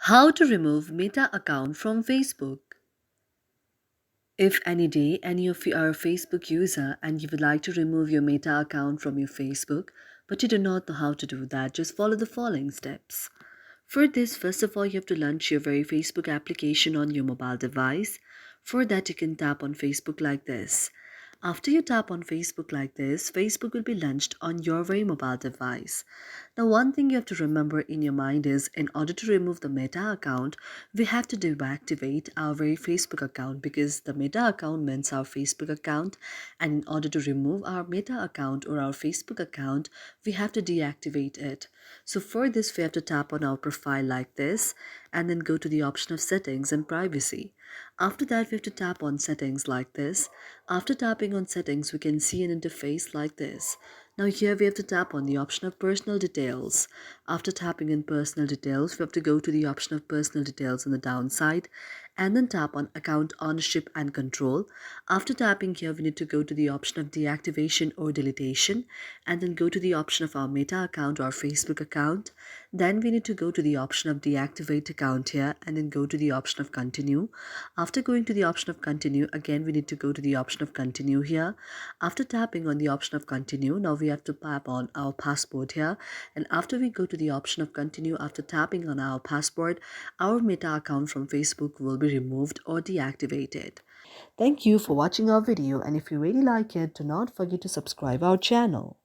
How to remove Meta account from Facebook. If any day any of you are a Facebook user and you would like to remove your Meta account from your Facebook, but you do not know how to do that, just follow the following steps. For this, first of all, you have to launch your very Facebook application on your mobile device. For that, you can tap on Facebook like this. After you tap on Facebook like this, Facebook will be launched on your very mobile device. Now, one thing you have to remember in your mind is in order to remove the Meta account, we have to deactivate our very Facebook account because the Meta account means our Facebook account. And in order to remove our Meta account or our Facebook account, we have to deactivate it. So for this, we have to tap on our profile like this and then go to the option of settings and privacy. After that, we have to tap on settings like this. After tapping on settings, we can see an interface like this. Now here we have to tap on the option of personal details. After tapping in personal details, we have to go to the option of personal details on the downside and then tap on account ownership and control. After tapping here, we need to go to the option of deactivation or deletion and then go to the option of our Meta account or Facebook account. Then we need to go to the option of deactivate account here and then go to the option of continue. After going to the option of continue, again we need to go to the option of continue here. After tapping on the option of continue, now we have to tap on our passport here. And after we go to the option of continue, after tapping on our passport, our Meta account from Facebook will be removed or deactivated. Thank you for watching our video, and if you really like it, do not forget to subscribe our channel.